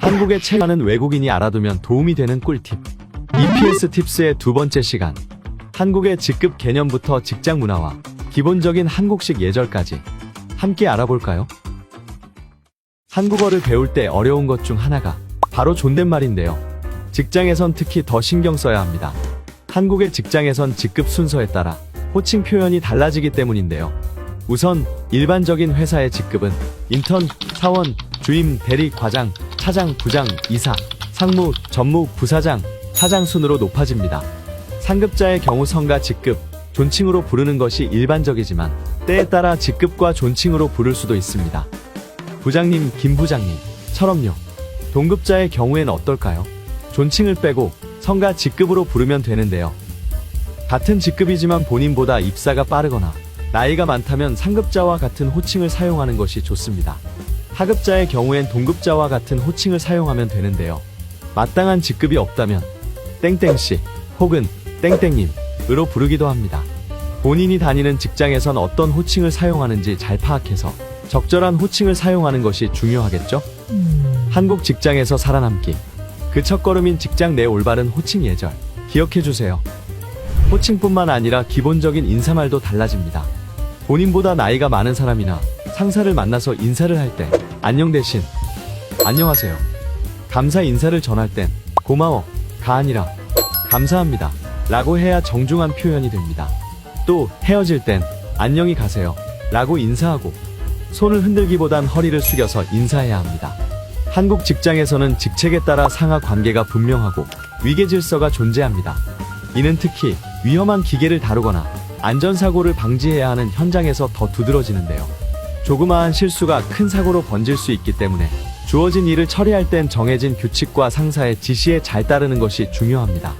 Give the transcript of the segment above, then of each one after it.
한국에 체류하는 외국인이 알아두면 도움이 되는 꿀팁. EPS 팁스의 두 번째 시간. 한국의 직급 개념부터 직장 문화와 기본적인 한국식 예절까지 함께 알아볼까요? 한국어를 배울 때 어려운 것 중 하나가 바로 존댓말인데요. 직장에선 특히 더 신경 써야 합니다. 한국의 직장에선 직급 순서에 따라 호칭 표현이 달라지기 때문인데요. 우선 일반적인 회사의 직급은 인턴, 사원, 주임, 대리, 과장, 차장, 부장, 이사, 상무, 전무, 부사장, 사장 순으로 높아집니다. 상급자의 경우 성과 직급, 존칭으로 부르는 것이 일반적이지만 때에 따라 직급과 존칭으로 부를 수도 있습니다. 부장님, 김 부장님처럼요. 동급자의 경우엔 어떨까요? 존칭을 빼고 성과 직급으로 부르면 되는데요. 같은 직급이지만 본인보다 입사가 빠르거나 나이가 많다면 상급자와 같은 호칭을 사용하는 것이 좋습니다. 하급자의 경우엔 동급자와 같은 호칭을 사용하면 되는데요. 마땅한 직급이 없다면 땡땡씨 혹은 땡땡님으로 부르기도 합니다. 본인이 다니는 직장에선 어떤 호칭을 사용하는지 잘 파악해서 적절한 호칭을 사용하는 것이 중요하겠죠? 한국 직장에서 살아남기. 그 첫걸음인 직장 내 올바른 호칭 예절 기억해주세요. 호칭뿐만 아니라 기본적인 인사말도 달라집니다. 본인보다 나이가 많은 사람이나 상사를 만나서 인사를 할 때 안녕 대신 안녕하세요. 감사 인사를 전할 땐 고마워 가 아니라 감사합니다 라고 해야 정중한 표현이 됩니다. 또 헤어질 땐 안녕히 가세요 라고 인사하고 손을 흔들기보단 허리를 숙여서 인사해야 합니다. 한국 직장에서는 직책에 따라 상하 관계가 분명하고 위계 질서가 존재합니다. 이는 특히 위험한 기계를 다루거나 안전사고를 방지해야 하는 현장에서 더 두드러지는데요. 조그마한 실수가 큰 사고로 번질 수 있기 때문에 주어진 일을 처리할 땐 정해진 규칙과 상사의 지시에 잘 따르는 것이 중요합니다.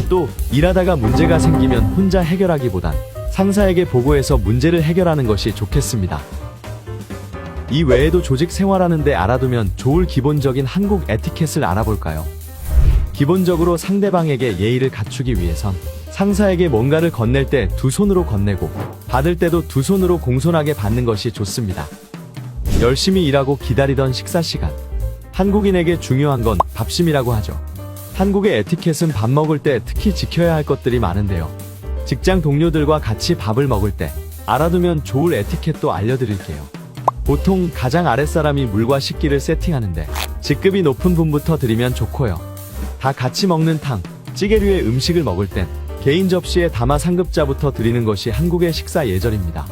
또 일하다가 문제가 생기면 혼자 해결하기보단 상사에게 보고해서 문제를 해결하는 것이 좋겠습니다. 이 외에도 조직 생활하는데 알아두면 좋을 기본적인 한국 에티켓을 알아볼까요? 기본적으로 상대방에게 예의를 갖추기 위해선 상사에게 뭔가를 건넬 때 두 손으로 건네고 받을 때도 두 손으로 공손하게 받는 것이 좋습니다. 열심히 일하고 기다리던 식사 시간. 한국인에게 중요한 건 밥심이라고 하죠. 한국의 에티켓은 밥 먹을 때 특히 지켜야 할 것들이 많은데요. 직장 동료들과 같이 밥을 먹을 때 알아두면 좋을 에티켓도 알려드릴게요. 보통 가장 아랫사람이 물과 식기를 세팅하는데 직급이 높은 분부터 드리면 좋고요. 다 같이 먹는 탕, 찌개류의 음식을 먹을 땐 개인 접시에 담아 상급자부터 드리는 것이 한국의 식사 예절입니다.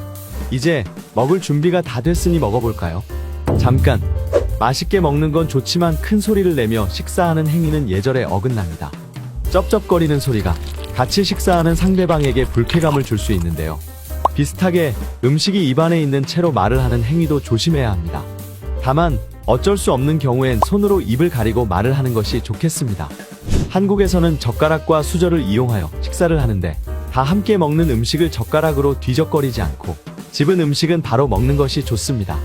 이제 먹을 준비가 다 됐으니 먹어볼까요? 잠깐! 맛있게 먹는 건 좋지만 큰 소리를 내며 식사하는 행위는 예절에 어긋납니다. 쩝쩝거리는 소리가 같이 식사하는 상대방에게 불쾌감을 줄 수 있는데요. 비슷하게 음식이 입안에 있는 채로 말을 하는 행위도 조심해야 합니다. 다만 어쩔 수 없는 경우엔 손으로 입을 가리고 말을 하는 것이 좋겠습니다. 한국에서는 젓가락과 수저를 이용하여 식사를 하는데 다 함께 먹는 음식을 젓가락으로 뒤적거리지 않고 집은 음식은 바로 먹는 것이 좋습니다.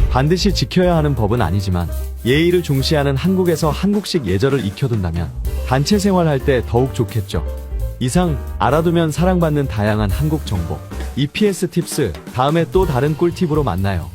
반드시 지켜야 하는 법은 아니지만 예의를 중시하는 한국에서 한국식 예절을 익혀둔다면 단체 생활할 때 더욱 좋겠죠. 이상 알아두면 사랑받는 다양한 한국 정보 EPS 팁스, 다음에 또 다른 꿀팁으로 만나요.